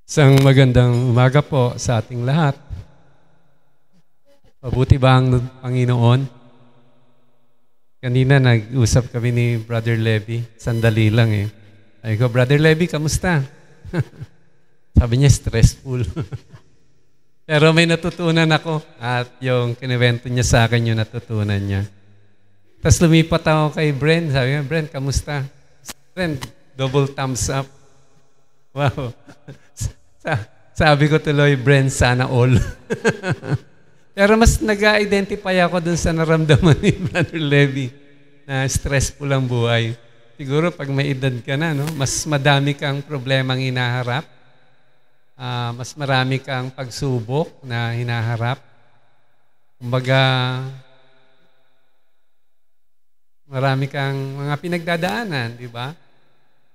Isang magandang umaga po sa ating lahat. Mabuti ba ang Panginoon? Kanina nag-usap kami ni Brother Levy. Sandali lang eh. Sabi ko, Brother Levy, kamusta? Sabi niya, stressful. Pero may natutunan ako at yung kinewento niya sa akin yung natutunan niya. Tapos lumipat ako kay Bren. Sabi niya, Bren, kamusta? Bren, double thumbs up. Wow. Sabi ko tuloy, Bren, sana all. Pero mas nag-identify ako dun sa naramdaman ni Brother Levy na stressful ang buhay. Siguro pag may edad ka na, no? Mas madami kang problemang hinaharap. Mas marami kang pagsubok na hinaharap. Kumbaga, marami kang mga pinagdadaanan, di ba?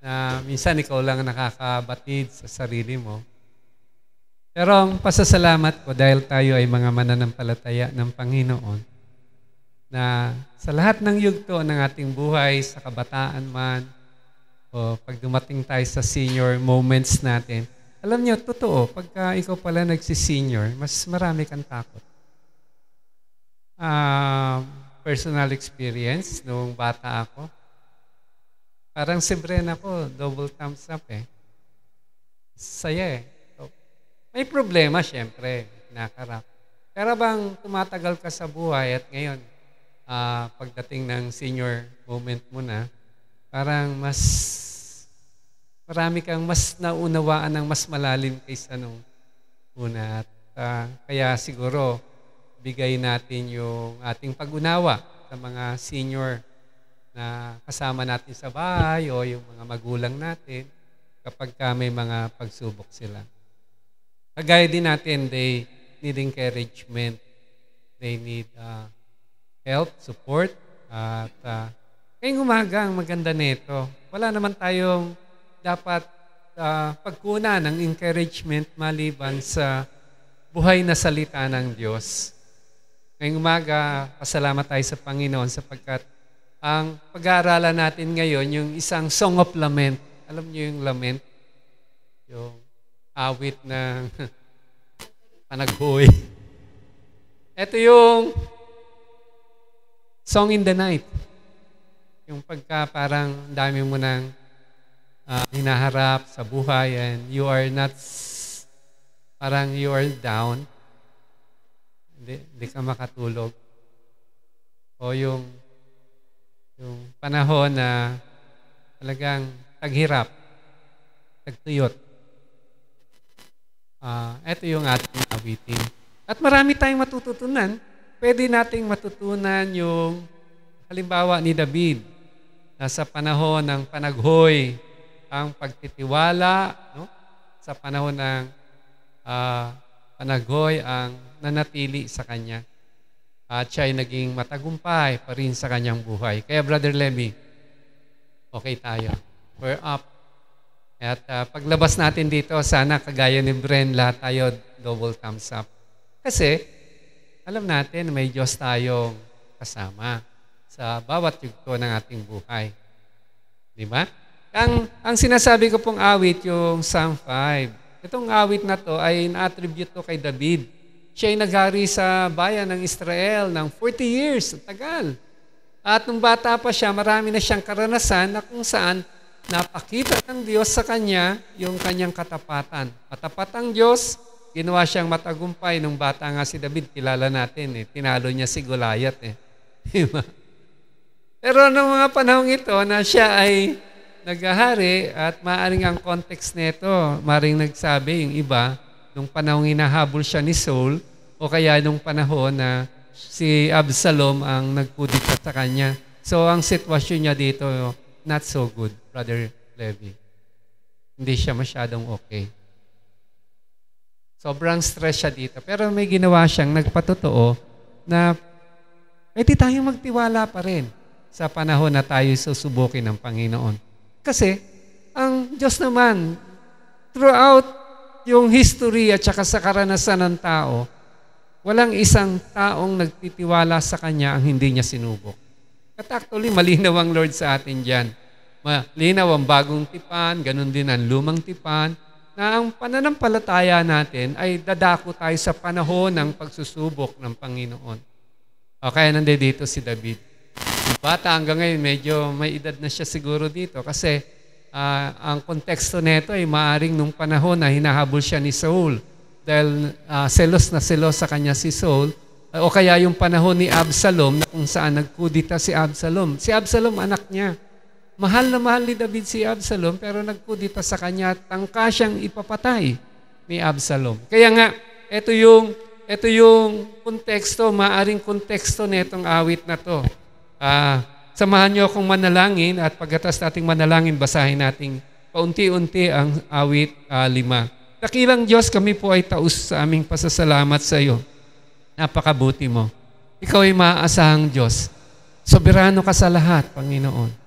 Na minsan ikaw lang nakakabatid sa sarili mo. Pero ang pasasalamat ko dahil tayo ay mga mananampalataya ng Panginoon na sa lahat ng yugto ng ating buhay, sa kabataan man, o pag dumating tayo sa senior moments natin, alam niyo, totoo, pagka ikaw pala nagsisenior, mas marami kang takot. Personal experience, noong bata ako, parang si Bren ako, double thumbs up eh. Saya eh. So, may problema syempre, nakarap. Pero bang tumatagal ka sa buhay at ngayon, pagdating ng senior moment mo na, parang marami kang mas naunawaan ng mas malalim kaysa nung una. At kaya siguro, bigay natin yung ating pag-unawa sa mga senior na kasama natin sa bahay o yung mga magulang natin kapag may mga pagsubok sila. Kagaya din natin, they need encouragement. They need help, support. At ngayong umaga, ang maganda nito, wala naman tayong dapat pagkunan ng encouragement maliban sa buhay na salita ng Diyos. Ngayong umaga, pasalamat tayo sa Panginoon sapagkat ang pag-aaralan natin ngayon, yung isang Song of Lament. Alam niyo yung lament? Yung awit ng panaghoy. Ito yung Song in the Night. Yung pagka parang dami mo nang hinaharap sa buhay and you are not, parang you are down. Hindi ka makatulog. O yung panahon na talagang taghirap, tagtuyot. Ito yung ating awitin. At marami tayong matututunan. Pwede nating matutunan yung halimbawa ni David na sa panahon ng panaghoy, ang pagtitiwala, no? Sa panahon ng panaghoy, ang nanatili sa kanya. At siya ay naging matagumpay pa rin sa kanyang buhay. Kaya Brother Lemmy, okay tayo. We're up. At paglabas natin dito, sana kagaya ni Bren, lahat tayo double thumbs up. Kasi, alam natin may Diyos tayong kasama sa bawat yugto ng ating buhay. Di ba? Ang sinasabi ko pong awit, yung Psalm 5. Itong awit na to ay na-attribute to kay David. Siya ay naghari sa bayan ng Israel ng 40 years. Tagal. At nung bata pa siya, marami na siyang karanasan na kung saan napakita ng Diyos sa kanya yung kanyang katapatan. Matapat ang Diyos, ginawa siyang matagumpay. Nung bata nga si David, kilala natin eh. Tinalo niya si Goliath eh. Diba? Pero nung mga panahong ito na siya ay naghahari at maaaring ang context nito, maaaring nagsabi yung iba, nung panahong hinahabol siya ni Saul, o kaya nung panahon na si Absalom ang nagkudita sa kanya. So, ang sitwasyon niya dito, not so good, Brother Levy. Hindi siya masyadong okay. Sobrang stress siya dito. Pero may ginawa siyang nagpatotoo na pwede tayong magtiwala pa rin sa panahon na tayo susubukin ng Panginoon. Kasi, ang Diyos naman, throughout yung history at saka sa karanasan ng tao, walang isang taong nagtitiwala sa Kanya ang hindi niya sinubok. At actually, malinaw ang Lord sa atin dyan. Malinaw ang bagong tipan, ganun din ang lumang tipan. na ang pananampalataya natin ay dadako tayo sa panahon ng pagsusubok ng Panginoon. O kaya nandito si David. Bata hanggang ngayon, medyo may edad na siya siguro dito kasi ang konteksto nito ay maaring nung panahon na hinahabol siya ni Saul dahil selos na selos sa kanya si Saul o kaya yung panahon ni Absalom na kung saan nagkudita si Absalom. Si Absalom anak niya. Mahal na mahal ni David si Absalom pero nagkudita sa kanya at tangka siyang ipapatay ni Absalom. Kaya nga, ito yung konteksto, maaring konteksto nitong awit na to. Samahan niyo akong manalangin at pagkatas nating manalangin, basahin nating paunti-unti ang awit 5. Dakilang Diyos, kami po ay taos sa aming pasasalamat sa iyo. Napakabuti mo. Ikaw ay maaasahang Diyos. Soberano ka sa lahat, Panginoon.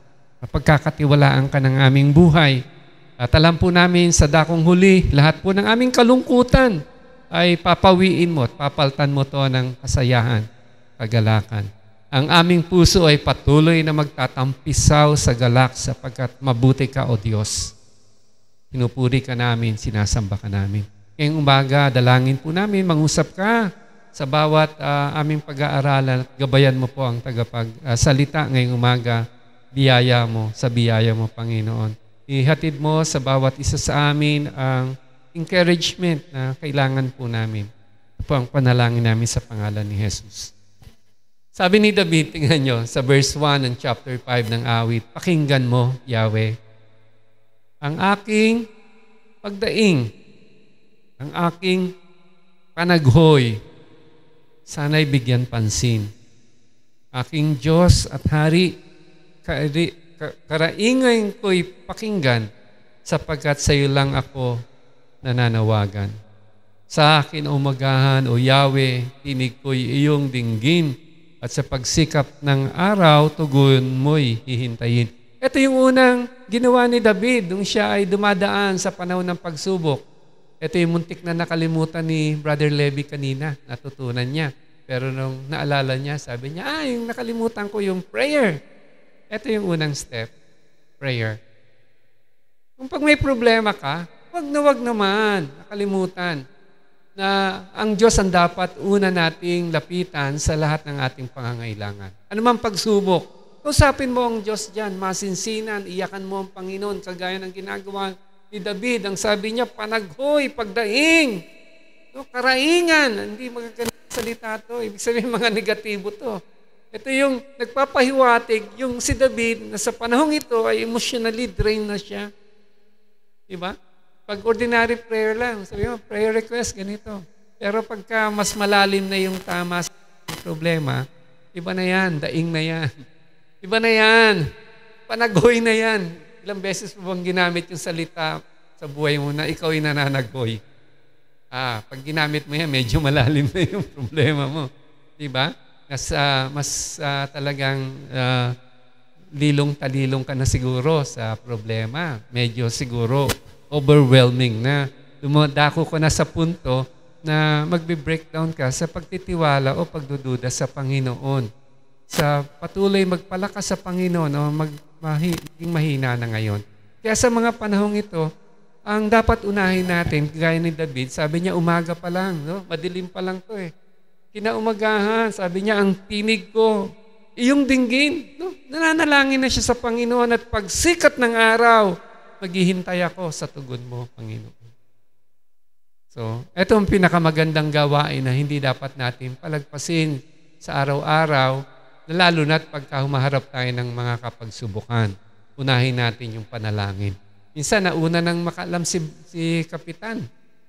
Pagkakatiwalaan ka ng aming buhay. At alam po namin sa dakong huli, lahat po ng aming kalungkutan ay papawiin mo at papaltan mo to ng kasayahan, kagalakan. Ang aming puso ay patuloy na magtatampisaw sa galak sapagkat mabuti ka, O Diyos. Pinupuri ka namin, sinasamba ka namin. Ngayong umaga, dalangin po namin, mangusap ka sa bawat aming pag-aaralan at gabayan mo po ang tagapagsalita ngayong umaga. Biyaya mo, sa biyaya mo, Panginoon. Ihatid mo sa bawat isa sa amin ang encouragement na kailangan po namin. Ito po ang panalangin namin sa pangalan ni Jesus. Sabi ni David, tingnan nyo, sa verse 1 ng chapter 5 ng awit, pakinggan mo, Yahweh, ang aking pagdaing, ang aking panaghoy, sana'y bigyan pansin. Aking Diyos at Hari, karaingay ko'y pakinggan sapagkat sa iyo lang ako nananawagan. Sa akin, O magahan, O Yahweh, tinig ko'y iyong dinggin at sa pagsikap ng araw, tugon mo'y hihintayin. Ito yung unang ginawa ni David nung siya ay dumadaan sa panahon ng pagsubok. Ito yung muntik na nakalimutan ni Brother Levi kanina, natutunan niya. Pero nung naalala niya, sabi niya, yung nakalimutan ko yung prayer. Ito yung unang step, prayer. Kung pag may problema ka, wag naman, nakalimutan na ang Diyos ang dapat una nating lapitan sa lahat ng ating pangangailangan. Ano man pagsubok, kausapin mo ang Diyos dyan, masinsinan, iyakan mo ang Panginoon, kagaya ng ginagawa ni David. Ang sabi niya, panaghoy, pagdaing, karaingan, hindi magagandang salita to. Ibig sabihin mga negatibo to. Ito yung nagpapahiwatig, yung si David na sa panahong ito ay emotionally drained na siya. Diba? Pag ordinary prayer lang, sabi mo, prayer request, ganito. Pero pagka mas malalim na yung tama sa problema, iba na yan, daing na yan. Iba na yan, panaghoy na yan. Ilang beses mo bang ginamit yung salita sa buhay mo na ikaw ay nananaghoy? Pag ginamit mo yan, medyo malalim na yung problema mo. Diba? Mas talagang lilong-talilong ka na siguro sa problema. Medyo siguro overwhelming na. Dumadako ko na sa punto na magbe-breakdown ka sa pagtitiwala o pagdududa sa Panginoon. Sa patuloy magpalakas sa Panginoon o maging mahina na ngayon. Kaya sa mga panahong ito, ang dapat unahin natin, gaya ni David, sabi niya umaga pa lang, no? Madilim pa lang to eh. Kinaumagahan, sabi niya, ang tinig ko, iyong dinggin. No? Nananalangin na siya sa Panginoon at pagsikat ng araw, maghihintay ako sa tugon mo, Panginoon. So, ito ang pinakamagandang gawain na hindi dapat natin palagpasin sa araw-araw, lalo na't pagka humaharap tayo ng mga kapagsubukan. Unahin natin yung panalangin. Minsan, nauna nang makaalam si kapitan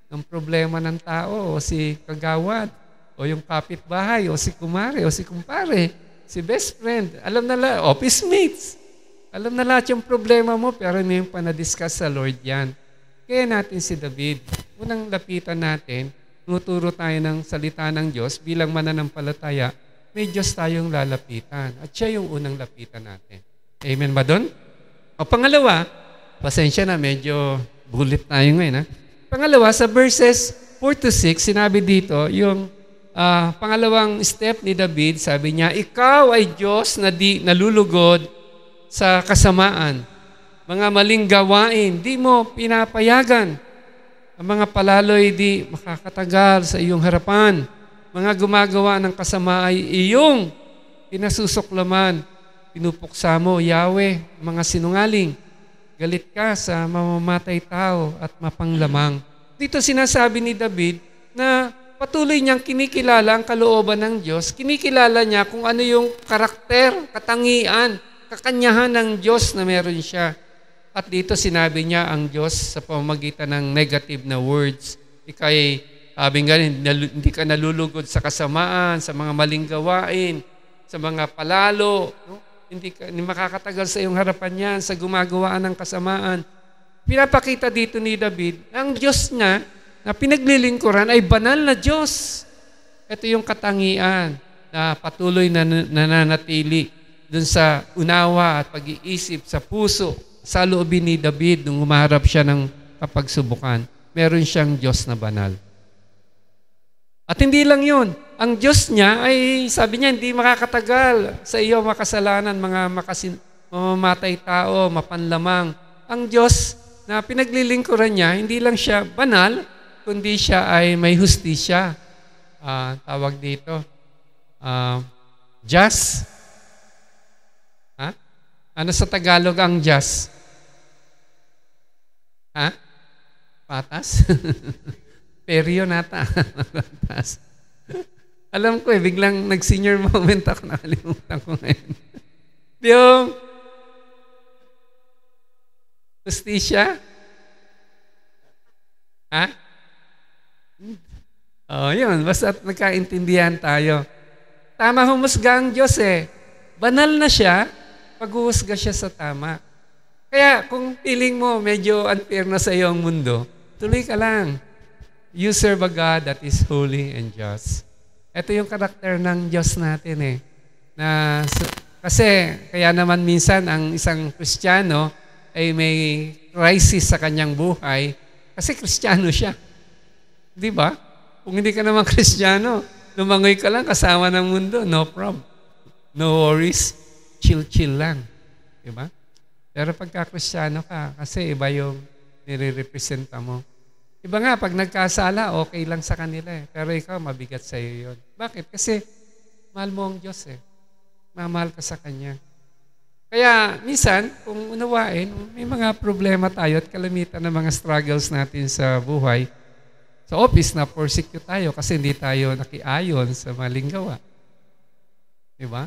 ng problema ng tao o si kagawad, o yung kapitbahay, o si kumare, o si kumpare, si best friend. Alam na lahat, office mates. Alam na lahat yung problema mo, pero may yung panadiscuss sa Lord yan. Kaya natin si David, unang lapitan natin, tinuturo tayo ng salita ng Diyos, bilang mananampalataya, may Diyos tayong lalapitan. At siya yung unang lapitan natin. Amen ba doon? O pangalawa, pasensya na, medyo bullet tayo ngayon. Pangalawa, sa verses 4-6, sinabi dito, yung pangalawang step ni David, sabi niya, ikaw ay Diyos na di nalulugod sa kasamaan. Mga maling gawain, di mo pinapayagan. ang mga palalo'y di makakatagal sa iyong harapan. Mga gumagawa ng kasama ay iyong pinasusuklaman. Pinupuksa mo, Yahweh, mga sinungaling. Galit ka sa mamamatay tao at mapanglamang. Dito sinasabi ni David na patuloy niyang kinikilala ang kalooban ng Diyos. Kinikilala niya kung ano yung karakter, katangian, kakanyahan ng Diyos na meron siya. At dito sinabi niya ang Diyos sa pamamagitan ng negative na words. Ika'y, sabi nga, hindi ka nalulugod sa kasamaan, sa mga maling gawain, sa mga palalo. No? Hindi makakatagal sa iyong harapan yan, sa gumagawaan ng kasamaan. Pinapakita dito ni David, ang Diyos niya na pinaglilingkuran ay banal na Diyos. Ito yung katangian na patuloy na nananatili dun sa unawa at pag-iisip sa puso, sa loobin ni David nung humaharap siya ng kapagsubukan. Meron siyang Diyos na banal. At hindi lang yun. Ang Diyos niya ay, sabi niya, hindi makakatagal sa iyo makasalanan, mga mamamatay tao, mapanlamang. Ang Diyos na pinaglilingkuran niya, hindi lang siya banal, kundi siya ay may hustisya. Tawag dito, just. Ha? Ano sa Tagalog ang just? Ha? Patas? Peryo nata. Patas. Alam ko biglang nag-senior moment ako, nakalimutan ko ngayon. Yung justisya? Ha? Yun. Basta nagkaintindihan tayo. Tama humusga ang Diyos eh. Banal na siya, pag-huhusga siya sa tama. Kaya kung feeling mo medyo unfair na sa iyo ang mundo, tuloy ka lang. You serve a God that is holy and just. Ito yung karakter ng Diyos natin eh. Kasi kaya naman minsan ang isang Kristiyano ay may crisis sa kanyang buhay kasi Kristiyano siya. Di ba? Kung hindi ka naman Kristiyano, lumangoy ka lang kasama ng mundo, no problem. No worries, chill-chill lang. Di ba? Pero pagka Kristiyano ka, kasi iba yung nire-representa mo. Iba nga, pag nagkasala, okay lang sa kanila eh. Pero ikaw, mabigat sa iyo yun. Bakit? Kasi mahal mo ang Diyos eh. Mamahal ka sa Kanya. Kaya, minsan, kung unawain, may mga problema tayo at kalamitan ng mga struggles natin sa buhay. Sa office, na-persecute tayo kasi hindi tayo nakiayon sa maling gawa. Diba?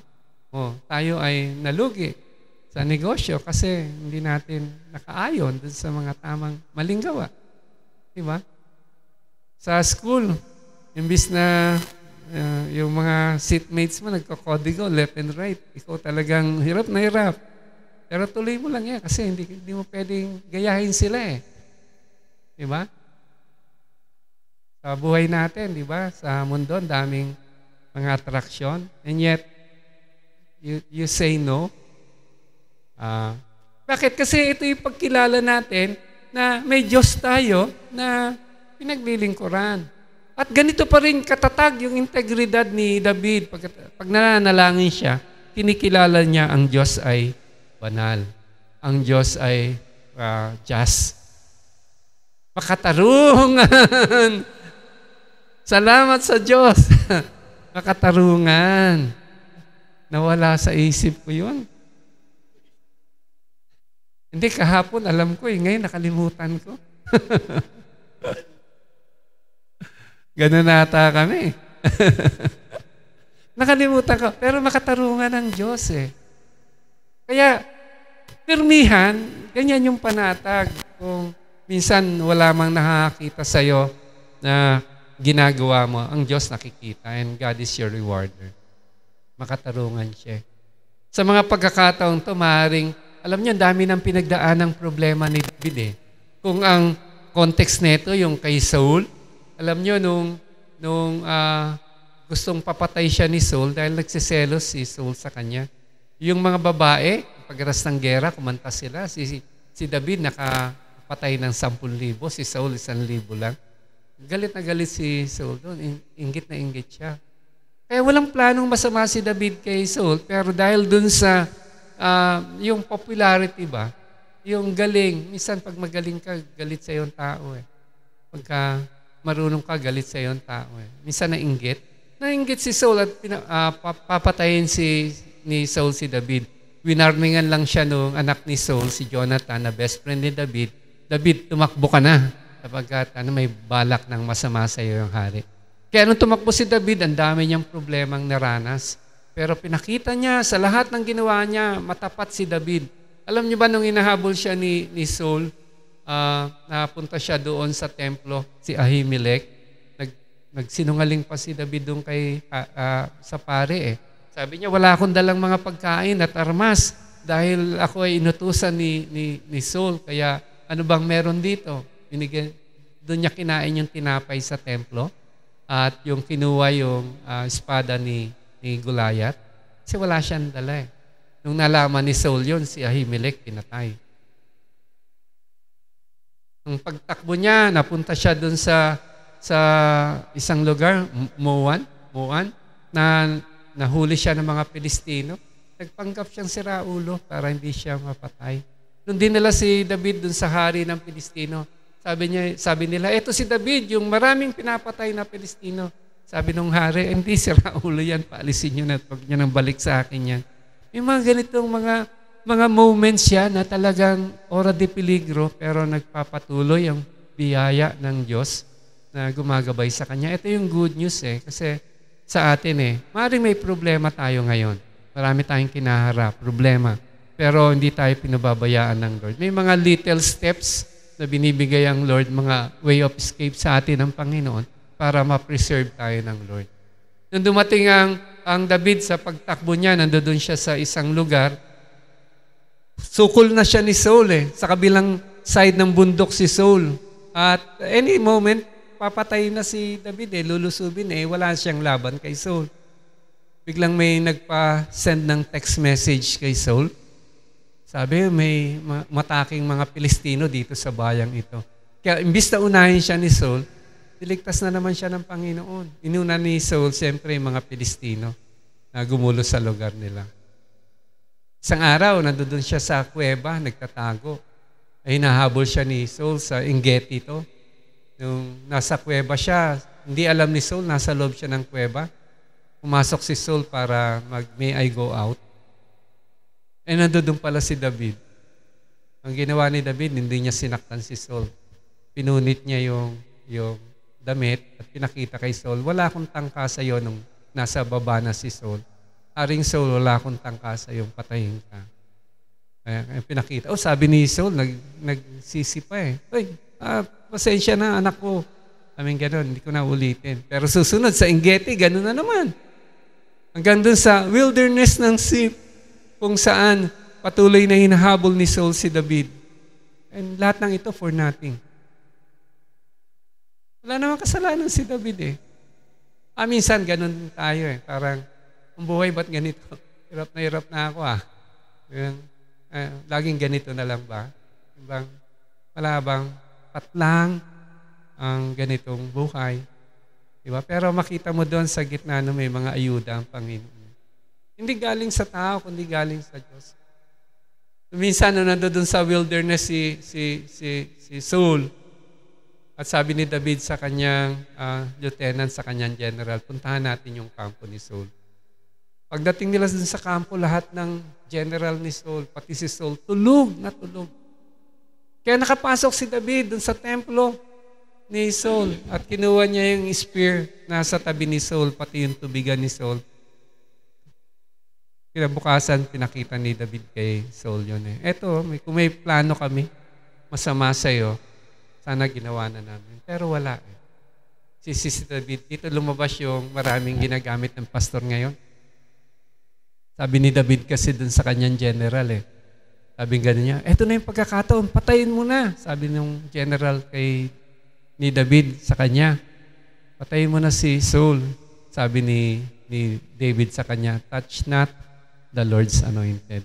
Tayo ay nalugi sa negosyo kasi hindi natin nakaayon dun sa mga tamang maling gawa. Diba? Sa school, imbis na yung mga seatmates mo nagkakodigo left and right, ikaw talagang hirap na hirap. Pero tuloy mo lang yan kasi hindi mo pwedeng gayahin sila eh. Diba? Sa buhay natin, diba? Sa mundo, daming mga attraction. And yet, you say no. Bakit? Kasi ito yung pagkilala natin na may Diyos tayo na pinaglilingkuran. At ganito pa rin katatag yung integridad ni David. Pag nananalangin siya, kinikilala niya ang Diyos ay banal. Ang Diyos ay just. Makatarungan! Salamat sa Diyos! Makatarungan! Nawala sa isip ko yun. Hindi, kahapon alam ko ngayon nakalimutan ko. Ganun nata kami. Nakalimutan ko. Pero makatarungan ng Diyos eh. Kaya, pirmihan, ganyan yung panatag. Kung minsan wala mang nakakita sa'yo na ginagawa mo, ang Diyos nakikita and God is your rewarder. Makatarungan siya. Sa mga pagkakataon to, maaaring alam niyo, dami ng pinagdaan ng problema ni David eh. Kung ang context nito, yung kay Saul, alam niyo, nung gustong papatay siya ni Saul dahil nagsiselos si Saul sa kanya. Yung mga babae, pagras ng gera, kumanta sila. Si David nakapatay ng 10,000, si Saul 1,000 lang. Galit na galit si Saul doon. Inggit na inggit siya. Kaya walang planong masama si David kay Saul, pero dahil doon sa yung popularity ba, yung galing, minsan pag magaling ka, galit sa yung tao eh. Pagka marunong ka, galit sa yung tao. Minsan nainggit. Nainggit si Saul at papatayin ni Saul si David. Winarningan lang siya nung anak ni Saul, si Jonathan, na best friend ni David. David, tumakbo ka na sapagkat may balak ng masama sa iyo yung hari. Kaya nung tumakbo si David, ang dami niyang problemang naranas. Pero pinakita niya sa lahat ng ginawa niya, matapat si David. Alam niyo ba nung inahabol siya ni Saul, napunta siya doon sa templo, si Ahimelech, nagsinungaling pa si David doon sa pare. Sabi niya, wala akong dalang mga pagkain at armas dahil ako ay inutusan ni Saul. Kaya ano bang meron dito? Doon niya kinain yung tinapay sa templo at yung kinuha yung espada ni Goliath. Kasi wala siyang dala. Nung nalaman ni Saul yun, si Ahimelech pinatay. Nung pagtakbo niya, napunta siya doon sa isang lugar, Moan, na nahuli siya ng mga Pilistino. Nagpanggap siyang siraulo para hindi siya mapatay. Nung dinala si David dun sa hari ng Pilistino, sabi nila, eto si David, yung maraming pinapatay na Pilistino. Sabi nung hari, hindi siraulo yan, paalisin nyo na at huwag nyo nang balik sa akin yan. May mga ganitong mga moments yan na talagang ora de peligro, pero nagpapatuloy ang biyaya ng Diyos na gumagabay sa Kanya. Ito yung good news kasi sa atin maaaring may problema tayo ngayon. Marami tayong kinaharap, problema. Pero hindi tayo pinababayaan ng Lord. May mga little steps na binibigay ang Lord, mga way of escape sa atin ng Panginoon para ma-preserve tayo ng Lord. Nung dumating ang David sa pagtakbo niya, nandoon siya sa isang lugar, sukol na siya ni Saul sa kabilang side ng bundok si Saul. At any moment, papatay na si David lulusubin wala siyang laban kay Saul. Biglang may nagpa-send ng text message kay Saul. Sabi, may mataking mga Pilistino dito sa bayang ito. Kaya imbis na unahin siya ni Saul, diligtas na naman siya ng Panginoon. Inuna ni Saul, siyempre, mga Pilistino na gumulo sa lugar nila. Isang araw, nandoon siya sa kuweba, nagtatago. Ay nahabol siya ni Saul sa Engedi ito. Nung nasa kuweba siya, hindi alam ni Saul, nasa loob siya ng kuweba. Pumasok si Saul para may I go out. Nandoon pala si David. Ang ginawa ni David, hindi niya sinaktan si Saul. Pinunit niya yung damit at pinakita kay Saul, wala akong tangka sa iyo nung nasa baba na si Saul. Haring Saul, wala akong tangka sa iyo, patayin ka. Kaya pinakita. Sabi ni Saul, nagsisi pa pasensya na anak ko. Gano'n, hindi ko na ulitin. Pero susunod sa Engedi, gano'n na naman. Hanggang dun sa wilderness ng Sif, kung saan patuloy na hinahabol ni Saul si David. And lahat ng ito for nothing. Wala namang kasalanan si David minsan gano'n tayo Parang, ang buhay ba't ganito? Hirap na ako laging ganito na lang ba? Wala bang patlang ang ganitong buhay? Diba? Pero makita mo doon sa gitna na may mga ayuda ang Panginoon. Hindi galing sa tao, kundi galing sa Diyos. Minsan, nandoon sa wilderness si Saul, at sabi ni David sa kanyang lieutenant, sa kanyang general, puntahan natin yung kampo ni Saul. Pagdating nila dun sa kampo, lahat ng general ni Saul, pati si Saul, tulog na tulog. Kaya nakapasok si David dun sa templo ni Saul at kinuha niya yung spear nasa tabi ni Saul, pati yung tubigan ni Saul. Kinabukasan, pinakita ni David kay Saul yun Eto, kung may plano kami, masama sa'yo, sana ginawa na namin. Pero wala Si David, dito lumabas yung maraming ginagamit ng pastor ngayon. Sabi ni David kasi dun sa kanyang general Sabi gano'n niya, eto na yung pagkakataon, patayin mo na. Sabi ng general ni David sa kanya, patayin mo na si Saul. Sabi ni David sa kanya, touch not the Lord's anointed.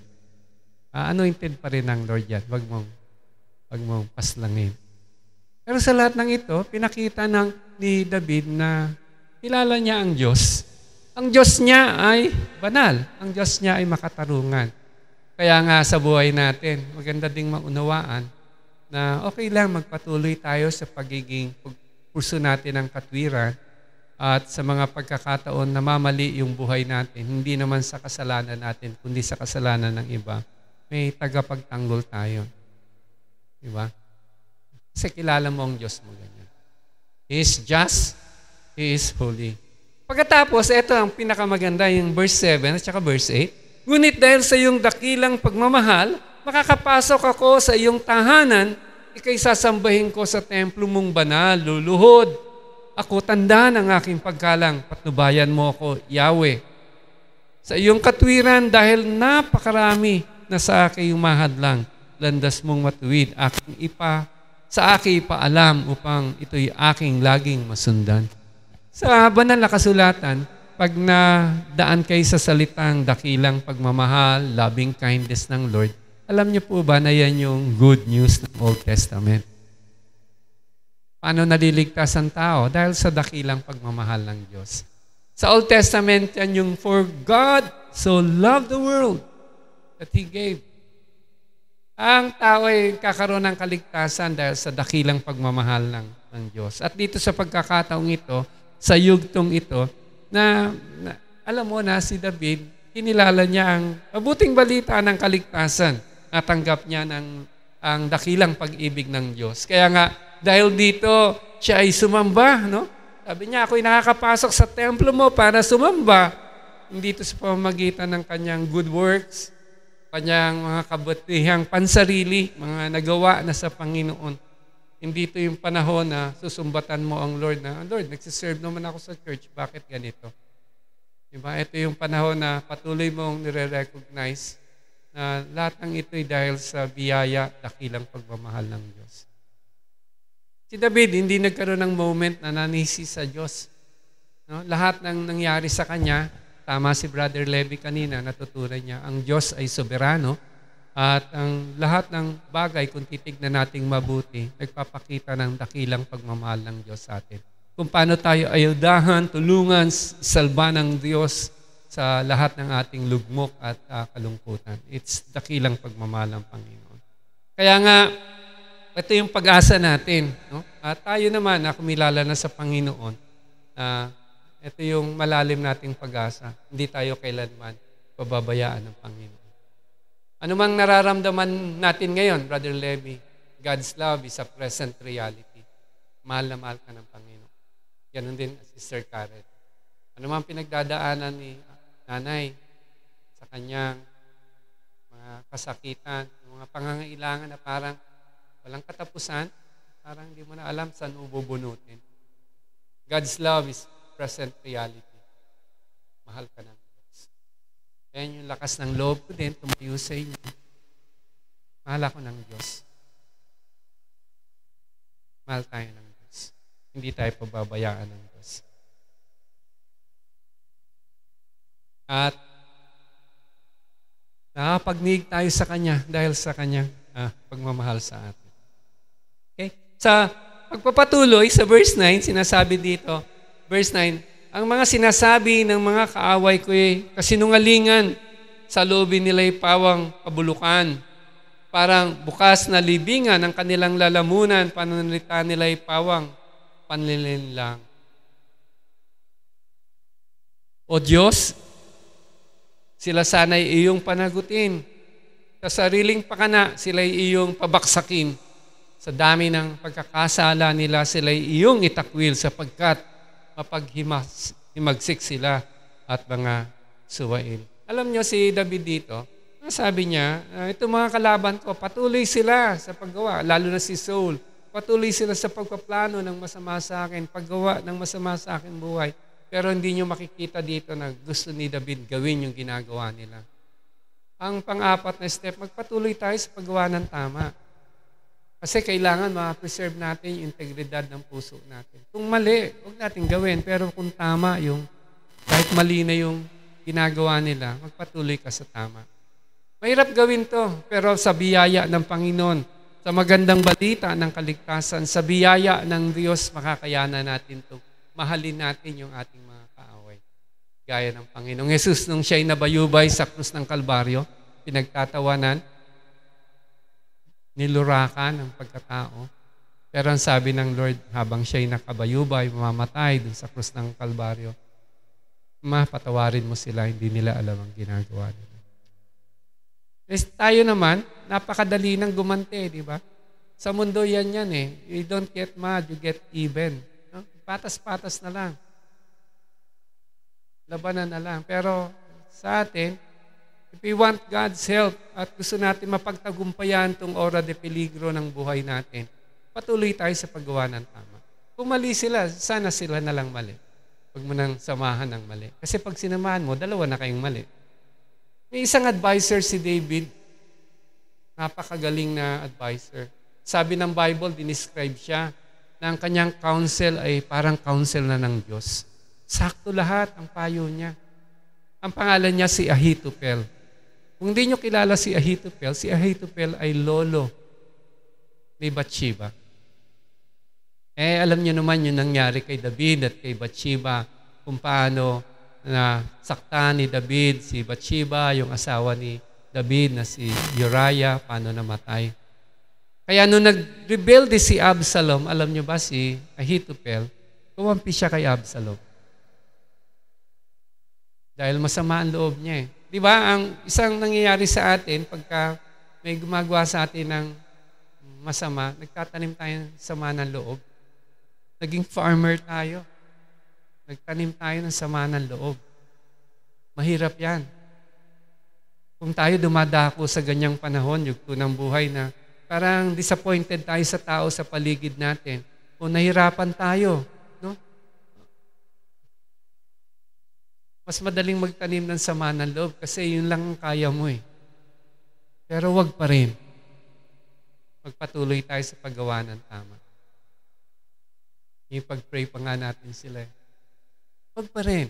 Anointed pa rin ng Lord yan. Wag mong paslangin. Pero sa lahat ng ito, pinakita ni David na kilala niya ang Diyos. Ang Diyos niya ay banal. Ang Diyos niya ay makatarungan. Kaya nga sa buhay natin, maganda ding maunawaan na okay lang magpatuloy tayo sa pagiging puso natin ng katwiran at sa mga pagkakataon na mamali yung buhay natin, hindi naman sa kasalanan natin, kundi sa kasalanan ng iba, may tagapagtanggol tayo. Diba? Kasi kilala mo ang Diyos mo ganyan. He is just, He is holy. Pagkatapos, ito ang pinakamaganda, yung verse 7 at saka verse 8. Ngunit dahil sa iyong dakilang pagmamahal, makakapasok ako sa iyong tahanan, ikay sasambahin ko sa templo mong banal, luluhod. Ako tanda ng aking pagkalang, patnubayan mo ako, Yahweh. Sa iyong katwiran, dahil napakarami na sa aking mahadlang, landas mong matuwid, sa aking ipaalam upang ito'y aking laging masundan. Sa banal na kasulatan, pag nadaan kayo sa salitang dakilang pagmamahal, loving kindness ng Lord, alam niyo po ba na yan yung good news ng Old Testament? Paano naliligtas ang tao? Dahil sa dakilang pagmamahal ng Diyos. Sa Old Testament, yan yung for God so loved the world that He gave. Ang tao ay kakaroon ng kaligtasan dahil sa dakilang pagmamahal ng Diyos. At dito sa pagkakataong ito, sa yugtong ito, na alam mo na si David, kinilala niya ang mabuting balita ng kaligtasan. Natanggap niya ang dakilang pag-ibig ng Diyos. Kaya nga, dahil dito, siya ay sumamba. No? Sabi niya, ako'y nakakapasok sa templo mo para sumamba. Hindi ito sa pamamagitan ng kanyang good works, kanyang mga kabutihang pansarili, mga nagawa na sa Panginoon. Hindi ito yung panahon na susumbatan mo ang Lord na, Lord, nagsiserve naman ako sa church, bakit ganito? Diba? Ito yung panahon na patuloy mong nire-recognize na lahat ng ito'y dahil sa biyaya, dakilang pagmamahal ng Diyos. Si David, hindi nagkaroon ng moment na nanisi sa Diyos. No? Lahat ng nangyari sa kanya, tama si Brother Levy kanina, natutunan niya, ang Diyos ay soberano at ang lahat ng bagay, kung titignan nating mabuti, nagpapakita ng dakilang pagmamahal ng Diyos sa atin. Kung paano tayo ayudahan, tulungan, salba ng Diyos sa lahat ng ating lugmok at kalungkutan. It's dakilang pagmamahal ng Panginoon. Kaya nga, ito yung pag-asa natin. No? At tayo naman na kumilala na sa Panginoon, ito yung malalim nating pag-asa. Hindi tayo kailanman pababayaan ng Panginoon. Ano mang nararamdaman natin ngayon, Brother Levy, God's love is a present reality. Mahal na mahal ka ng Panginoon. Ganon din si Sir Karen. Ano mang pinagdadaanan ni nanay sa kanyang mga kasakitan, mga pangangailangan na parang walang katapusan, parang hindi mo na alam saan ububunutin. God's love is present reality. Mahal ka ng Diyos. Yan yung lakas ng loob ko din, tumayo sa inyo. Mahal ako ng Diyos. Mahal tayo ng Diyos. Hindi tayo pababayaan ng Diyos. At nakapagnig tayo sa Kanya dahil sa Kanyang pagmamahal sa atin. Okay? Sa pagpapatuloy, sa verse 9, sinasabi dito, verse 9, ang mga sinasabi ng mga kaaway ko ay kasinungalingan, sa loobin nila'y pawang kabulukan. Parang bukas na libingan ang kanilang lalamunan, pananalita nila'y pawang panlilinlang. O Diyos, sila sana'y iyong panagutin. Sa sariling pakana, sila'y iyong pabaksakin. Sa dami ng pagkakasala nila, sila'y iyong itakwil sapagkat mapaghimagsik sila at mga suwain. Alam nyo si David dito, sabi niya, itong mga kalaban ko, patuloy sila sa paggawa, lalo na si Saul. Patuloy sila sa pagpaplano ng masama sa akin, paggawa ng masama sa akin buhay. Pero hindi nyo makikita dito na gusto ni David gawin yung ginagawa nila. Ang pang-apat na step, magpatuloy tayo sa paggawa ng tama. Kasi kailangan ma-preserve natin yung integridad ng puso natin. Kung mali, huwag natin gawin. Pero kung tama kahit mali na yung ginagawa nila, magpatuloy ka sa tama. Mahirap gawin to, pero sa biyaya ng Panginoon, sa magandang balita ng kaligtasan, sa biyaya ng Diyos, makakayanan natin to. Mahalin natin yung ating mga kaaway. Gaya ng Panginoong Jesus, nung siya'y nabayubay sa krus ng Kalbaryo, pinagtatawanan, nilurakan ang pagkatao. Pero ang sabi ng Lord, habang siya'y nakabayubay, mamamatay dun sa krus ng Kalbaryo, patawarin mo sila, hindi nila alam ang ginagawa nila. Tayo naman, napakadali nang gumante, di ba? Sa mundo yan eh. You don't get mad, you get even. No? Patas-patas na lang. Labanan na lang. Pero sa atin, if we want God's help at gusto natin mapagtagumpayan itong ora de peligro ng buhay natin, patuloy tayo sa paggawa ng tama. Kung mali sila, sana sila na lang mali. Huwag mo nang samahan ng mali. Kasi pag sinamahan mo, dalawa na kayong mali. May isang advisor si David, napakagaling na advisor. Sabi ng Bible, dinescribe siya na ang kanyang counsel ay parang counsel na ng Diyos. Sakto lahat ang payo niya. Ang pangalan niya si Ahithophel. Kung di nyo kilala si Ahithophel ay lolo ni Bathsheba. Alam nyo naman yung nangyari kay David at kay Bathsheba, kung paano na saktan ni David si Bathsheba, yung asawa ni David na si Uriah, paano namatay. Kaya nung nag-rebelde si Absalom, alam nyo ba si Ahithophel, kumampi siya kay Absalom. Dahil masama ang loob niya eh. Di ba, ang isang nangyayari sa atin, pagka may gumagawa sa atin ng masama, nagtatanim tayo ng sama ng loob. Naging farmer tayo. Nagtanim tayo ng sama ng loob. Mahirap yan. Kung tayo dumadako sa ganyang panahon, yugto ng buhay na parang disappointed tayo sa tao sa paligid natin, o nahirapan tayo, no? Mas madaling magtanim ng sama ng loob kasi yun lang ang kaya mo eh. Pero wag pa rin. Magpatuloy tayo sa paggawa ng tama. Yung pag-pray pa nga natin sila. Wag pa rin.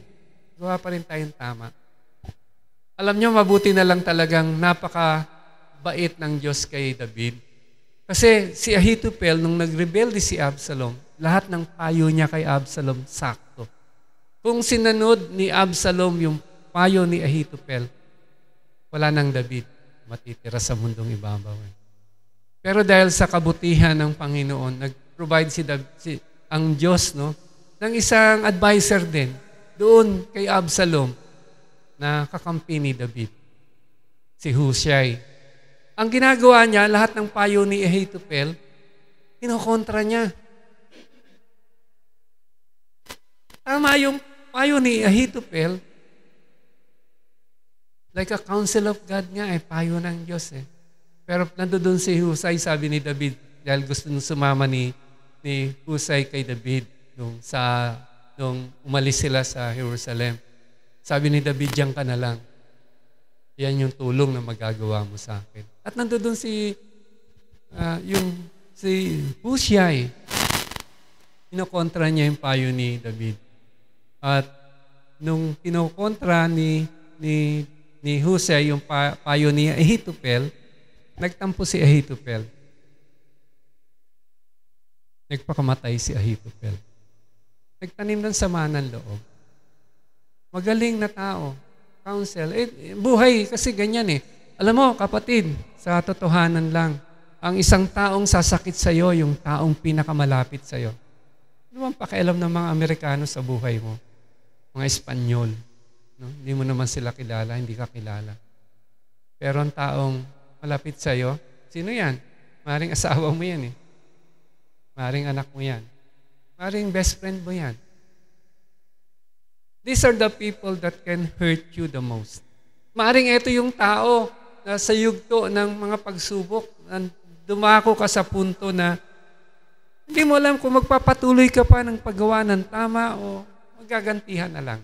Gawa pa rin tayong tama. Alam nyo, mabuti na lang talagang napaka-bait ng Diyos kay David. Kasi si Ahithophel, nung nag-rebelde si Absalom, lahat ng payo niya kay Absalom, sakto. Kung sinunod ni Absalom yung payo ni Ahithophel, wala nang David matitira sa mundong ibabaw. Pero dahil sa kabutihan ng Panginoon, nag-provide ang Diyos ng isang advisor din doon kay Absalom na kakampi ni David, si Hushai. Ang ginagawa niya, lahat ng payo ni Ahithophel, kinokontra niya. Tama yung payo ni Ahithophel, like a counsel of God nga, payo ng Diyos eh. Pero nandoon si Hushai, sabi ni David, dahil gusto nung sumama ni Hushai kay David nung umalis sila sa Jerusalem. Sabi ni David, diyan ka na lang. Yan yung tulong na magagawa mo sa akin. At nandoon si Hushai. Kinokontra niya yung payo ni David. At nung kinokontra ni Hushai yung payo ni Ahithophel, nagtampo si Ahithophel. Nagpakamatay si Ahithophel. Nagtanim ng sama ng loob. Magaling na tao. Counsel. Buhay kasi ganyan eh. Alam mo, kapatid, sa totohanan lang, ang isang taong sasakit sa'yo, yung taong pinakamalapit sa'yo. Ano bang pakialam ng mga Amerikano sa buhay mo? Mga Espanyol. No? Hindi mo naman sila kilala, hindi ka kilala. Pero ang taong malapit sa'yo, sino yan? Maring asawa mo yan eh. Maring anak mo yan. Maring best friend mo yan. These are the people that can hurt you the most. Maring ito yung tao na sa yugto ng mga pagsubok, dumako ka sa punto na hindi mo alam kung magpapatuloy ka pa ng paggawa ng tama o magagantihan na lang.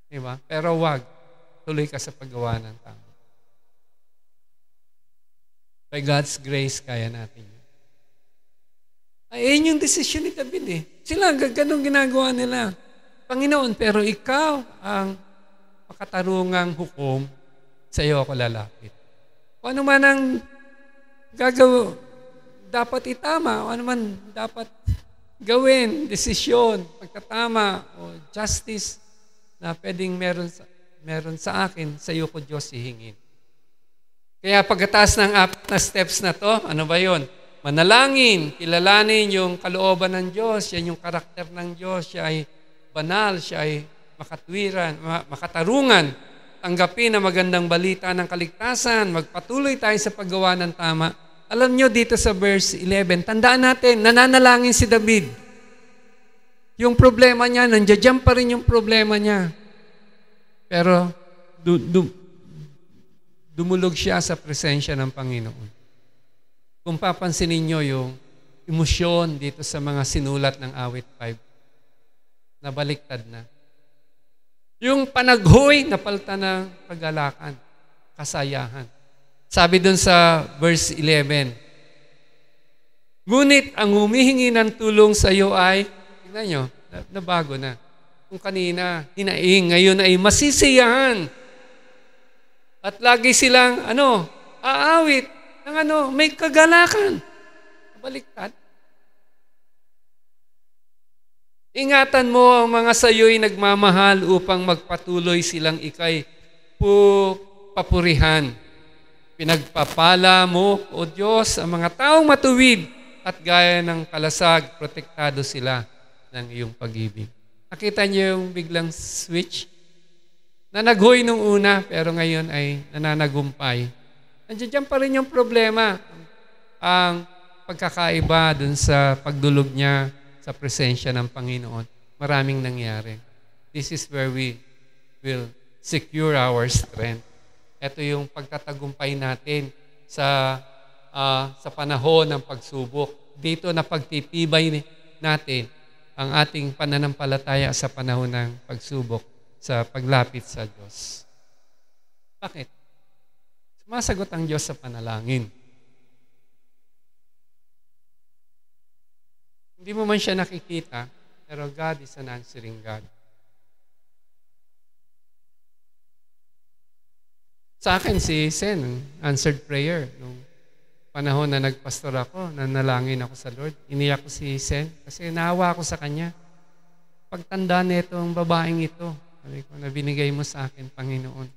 Diba? Pero wag, tuloy ka sa paggawa ng tama. By God's grace, kaya natin yun. Ayun yung desisyon ni David eh. Sila, ganun ginagawa nila. Panginoon, pero ikaw ang makatarungang hukom, sa iyo ako lalapit. O ano man ang dapat itama, o ano man dapat gawin, desisyon, pagtatama, o justice na pwedeng meron sa akin, sa iyo ko Diyos hihingin. Kaya pagkatapos ng 4 na steps na to, ano ba yon? Manalangin, kilalanin yung kalooban ng Diyos, yan yung karakter ng Diyos, siya ay banal, siya ay makatwiran, makatarungan, tanggapin ang magandang balita ng kaligtasan, magpatuloy tayo sa paggawa ng tama. Alam nyo dito sa verse 11, tandaan natin, nananalangin si David. Yung problema niya, nandiyan pa rin yung problema niya. Pero dumulog siya sa presensya ng Panginoon. Kung papansinin nyo yung emosyon dito sa mga sinulat ng awit 5, nabaliktad na. Yung panaghoy, napalta ng kagalakan, kasayahan. Sabi dun sa verse 11, ngunit ang humihingi ng tulong sa iyo ay, tingnan nyo, nabago na. Kung kanina, hinaing, ngayon ay masisiyahan. At lagi silang, aawit, ng may kagalakan. Baliktad. Ingatan mo ang mga sayo'y nagmamahal upang magpatuloy silang ikay papurihan. Pinagpapala mo, O Diyos, ang mga taong matuwid at gaya ng kalasag, protektado sila ng iyong pag-ibig. Nakita niyo yung biglang switch? Na naghoy nung una, pero ngayon ay nananagumpay. Nandiyan pa rin yung problema. Ang pagkakaiba dun sa pagdulog niya sa presensya ng Panginoon. Maraming nangyari. This is where we will secure our strength. Ito yung pagtatagumpay natin sa panahon ng pagsubok. Dito na pagtitibay natin ang ating pananampalataya sa panahon ng pagsubok sa paglapit sa Diyos. Bakit? Sumasagot ang Diyos sa panalangin. Hindi mo man siya nakikita, pero God is an answering God. Sa akin, si Sen, answered prayer. Nung panahon na nagpastor ako, nanalangin ako sa Lord, iniyak ko si Sen kasi naawa ako sa kanya. Pagtanda nito ang babaeng ito, sabi ko, na binigay mo sa akin, Panginoon.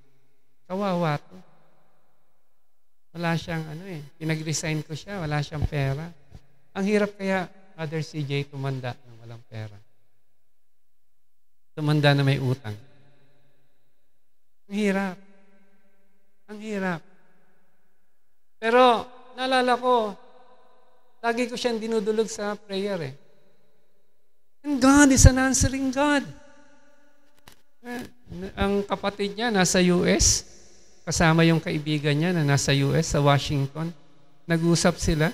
Kawawa to. Wala siyang, pinag-resign ko siya, wala siyang pera. Ang hirap kaya, Brother CJ, tumanda ng walang pera. Tumanda na may utang. Ang hirap. Ang hirap. Pero, naalala ko, lagi ko siyang dinudulog sa prayer And God is an answering God. Ang kapatid niya nasa US, kasama yung kaibigan niya na nasa US, sa Washington. Nag-usap sila.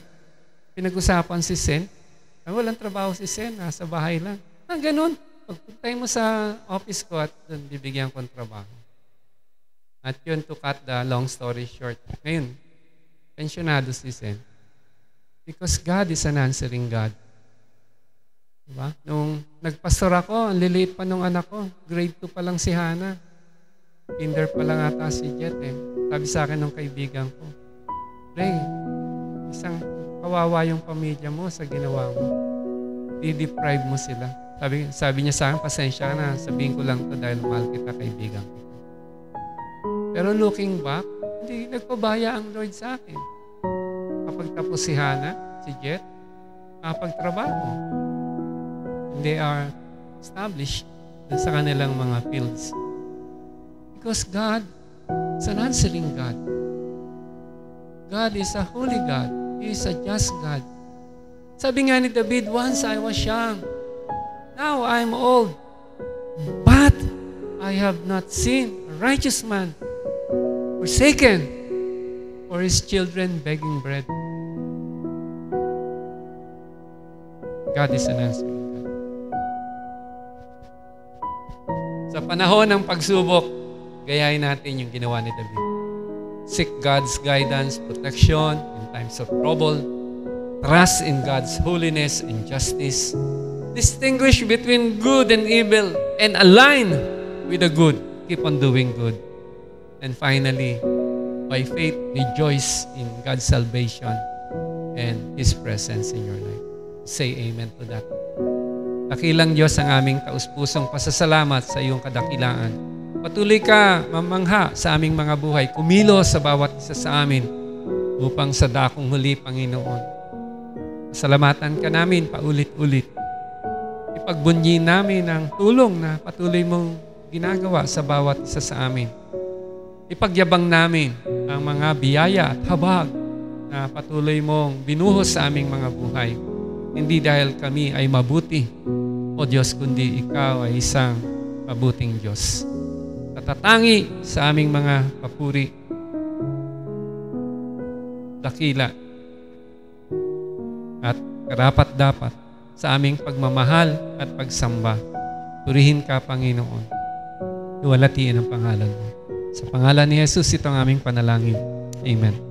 Pinag-usapan si Sen. Walang trabaho si Sen, nasa bahay lang. Ganun. Pagpuntay mo sa office ko at doon bibigyan ko ng trabaho. At yun, to cut the long story short. Ngayon, pensyonado si Sen. Because God is an answering God. Diba? Nung nagpastor ako, ang liliit pa nung anak ko. Grade 2 pa lang si Hana. Kinder pa lang ata si Jet Sabi sa akin ng kaibigan ko, Ray, isang kawawa yung pamilya mo sa ginawa mo. Di-deprive mo sila. Sabi niya sa akin, pasensya na, sabihin ko lang to dahil mahal kita, kaibigan ko. Pero looking back, hindi nagpabaya ang Lord sa akin. Kapag tapos si Hana, si Jet, kapagtrabaho, they are established sa kanilang mga fields. Because God is an answering God. God is a holy God. He is a just God. Sabi nga ni David, once I was young, now I am old, but I have not seen a righteous man forsaken or his children begging bread. God is an answering God. Sa panahon ng pagsubok, gayahin natin yung ginawa ni David. Seek God's guidance, protection in times of trouble. Trust in God's holiness and justice. Distinguish between good and evil and align with the good. Keep on doing good. And finally, by faith, rejoice in God's salvation and His presence in your life. Say amen to that. Dakilang Diyos, ang aming taus-pusong pasasalamat sa iyong kadakilaan. Patuloy ka mamangha sa aming mga buhay. Kumilos sa bawat isa sa amin upang sa dakong huli, Panginoon. Salamatan ka namin paulit-ulit. Ipagbunyi namin ang tulong na patuloy mong ginagawa sa bawat isa sa amin. Ipagyabang namin ang mga biyaya at habag na patuloy mong binuhos sa aming mga buhay. Hindi dahil kami ay mabuti, O Diyos, kundi Ikaw ay isang mabuting Diyos. Natatangi sa aming mga papuri, dakila, at karapat-dapat sa aming pagmamahal at pagsamba. Purihin ka, Panginoon. Luwalhatiin ang pangalan mo. Sa pangalan ni Jesus, ito ang aming panalangin. Amen.